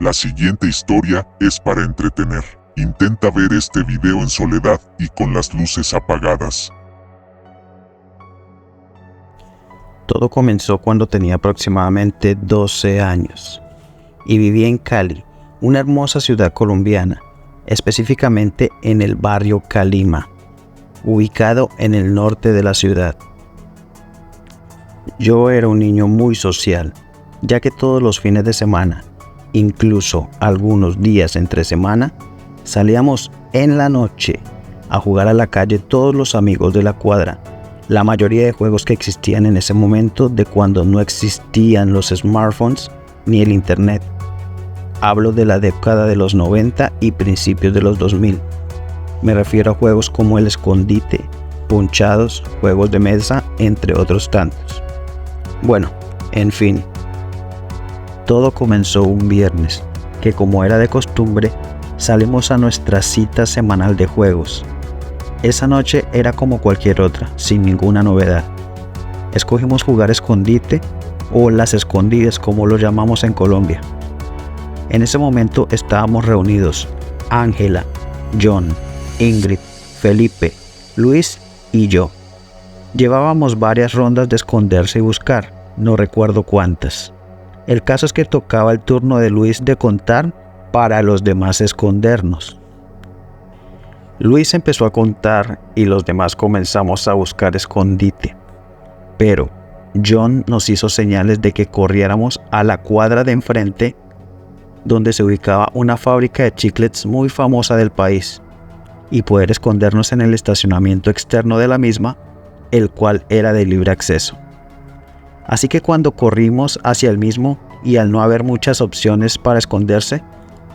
La siguiente historia es para entretener. Intenta ver este video en soledad y con las luces apagadas. Todo comenzó cuando tenía aproximadamente 12 años y vivía en Cali, una hermosa ciudad colombiana, específicamente en el barrio Calima, ubicado en el norte de la ciudad. Yo era un niño muy social, ya que todos los fines de semana, incluso algunos días entre semana, salíamos en la noche a jugar a la calle todos los amigos de la cuadra. La mayoría de juegos que existían en ese momento, de cuando no existían los smartphones ni el internet. Hablo de la década de los 90 y principios de los 2000. Me refiero a juegos como el escondite, punchados, juegos de mesa, entre otros tantos. Bueno, en fin. Todo comenzó un viernes, que como era de costumbre, salimos a nuestra cita semanal de juegos. Esa noche era como cualquier otra, sin ninguna novedad. Escogimos jugar escondite o las escondidas como lo llamamos en Colombia. En ese momento estábamos reunidos Ángela, John, Ingrid, Felipe, Luis y yo. Llevábamos varias rondas de esconderse y buscar, no recuerdo cuántas. El caso es que tocaba el turno de Luis de contar para los demás escondernos. Luis empezó a contar y los demás comenzamos a buscar escondite. Pero John nos hizo señales de que corriéramos a la cuadra de enfrente, donde se ubicaba una fábrica de chiclets muy famosa del país, y poder escondernos en el estacionamiento externo de la misma, el cual era de libre acceso. Así que cuando corrimos hacia el mismo y al no haber muchas opciones para esconderse,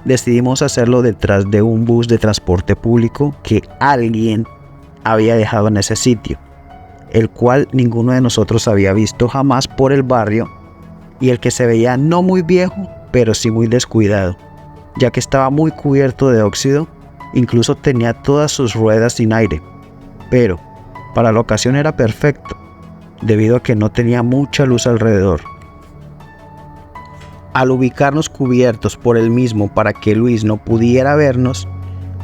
decidimos hacerlo detrás de un bus de transporte público que alguien había dejado en ese sitio, el cual ninguno de nosotros había visto jamás por el barrio, y el que se veía no muy viejo, pero sí muy descuidado, ya que estaba muy cubierto de óxido, incluso tenía todas sus ruedas sin aire, pero para la ocasión era perfecto, debido a que no tenía mucha luz alrededor. Al ubicarnos cubiertos por el mismo para que Luis no pudiera vernos,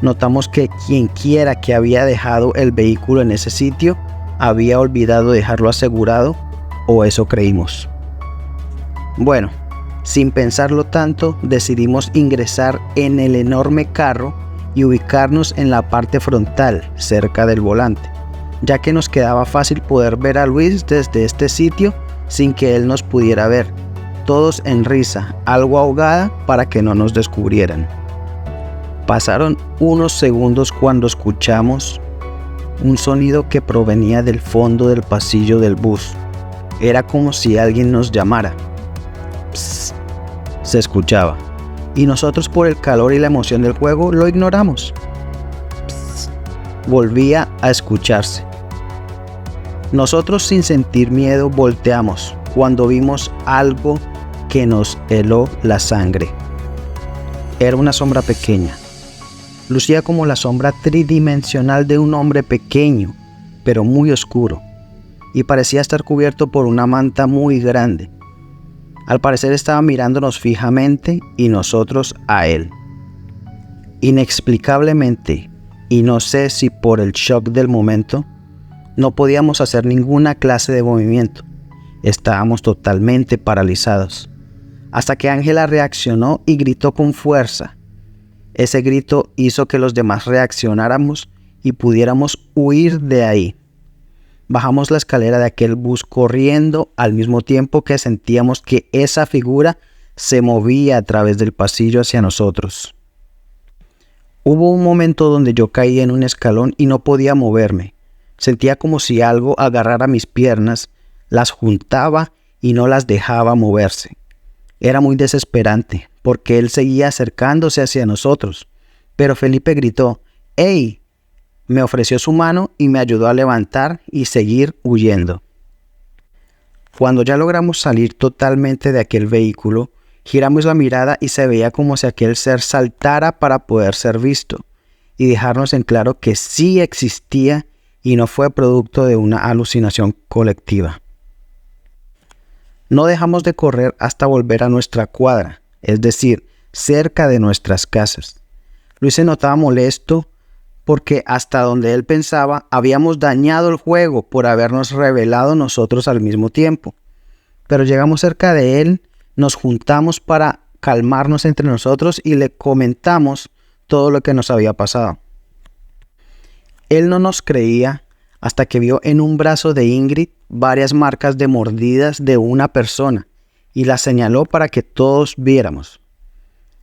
notamos que quienquiera que había dejado el vehículo en ese sitio había olvidado dejarlo asegurado, o eso creímos. Bueno, sin pensarlo tanto, decidimos ingresar en el enorme carro y ubicarnos en la parte frontal, cerca del volante, ya que nos quedaba fácil poder ver a Luis desde este sitio sin que él nos pudiera ver. Todos en risa, algo ahogada para que no nos descubrieran. Pasaron unos segundos cuando escuchamos un sonido que provenía del fondo del pasillo del bus. Era como si alguien nos llamara. Psst, se escuchaba, y nosotros por el calor y la emoción del juego lo ignoramos. Psst, volvía a escucharse. Nosotros, sin sentir miedo, volteamos cuando vimos algo que nos heló la sangre. Era una sombra pequeña. Lucía como la sombra tridimensional de un hombre pequeño, pero muy oscuro, y parecía estar cubierto por una manta muy grande. Al parecer estaba mirándonos fijamente y nosotros a él. Inexplicablemente, y no sé si por el shock del momento, no podíamos hacer ninguna clase de movimiento. Estábamos totalmente paralizados, hasta que Ángela reaccionó y gritó con fuerza. Ese grito hizo que los demás reaccionáramos y pudiéramos huir de ahí. Bajamos la escalera de aquel bus corriendo al mismo tiempo que sentíamos que esa figura se movía a través del pasillo hacia nosotros. Hubo un momento donde yo caí en un escalón y no podía moverme. Sentía como si algo agarrara mis piernas, las juntaba y no las dejaba moverse. Era muy desesperante, porque él seguía acercándose hacia nosotros. Pero Felipe gritó, ¡Ey! Me ofreció su mano y me ayudó a levantar y seguir huyendo. Cuando ya logramos salir totalmente de aquel vehículo, giramos la mirada y se veía como si aquel ser saltara para poder ser visto, y dejarnos en claro que sí existía y no fue producto de una alucinación colectiva. No dejamos de correr hasta volver a nuestra cuadra, es decir, cerca de nuestras casas. Luis se notaba molesto porque hasta donde él pensaba habíamos dañado el juego por habernos revelado nosotros al mismo tiempo. Pero llegamos cerca de él, nos juntamos para calmarnos entre nosotros y le comentamos todo lo que nos había pasado. Él no nos creía hasta que vio en un brazo de Ingrid varias marcas de mordidas de una persona y las señaló para que todos viéramos.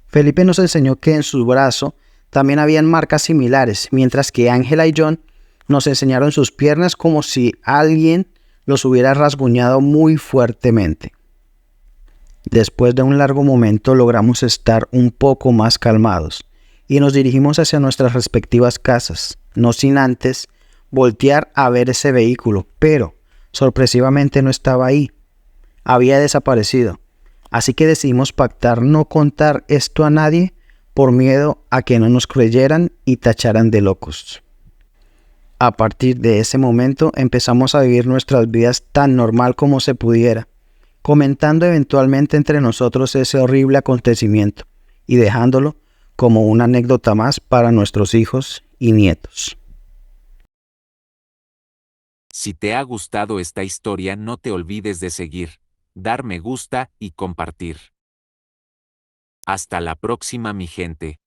Felipe nos enseñó que en su brazo también habían marcas similares, mientras que Ángela y John nos enseñaron sus piernas como si alguien los hubiera rasguñado muy fuertemente. Después de un largo momento logramos estar un poco más calmados y nos dirigimos hacia nuestras respectivas casas, no sin antes voltear a ver ese vehículo, pero sorpresivamente no estaba ahí. Había desaparecido, así que decidimos pactar no contar esto a nadie por miedo a que no nos creyeran y tacharan de locos. A partir de ese momento empezamos a vivir nuestras vidas tan normal como se pudiera, comentando eventualmente entre nosotros ese horrible acontecimiento y dejándolo como una anécdota más para nuestros hijos y nietos. Si te ha gustado esta historia, no te olvides de seguir, dar me gusta y compartir. Hasta la próxima, mi gente.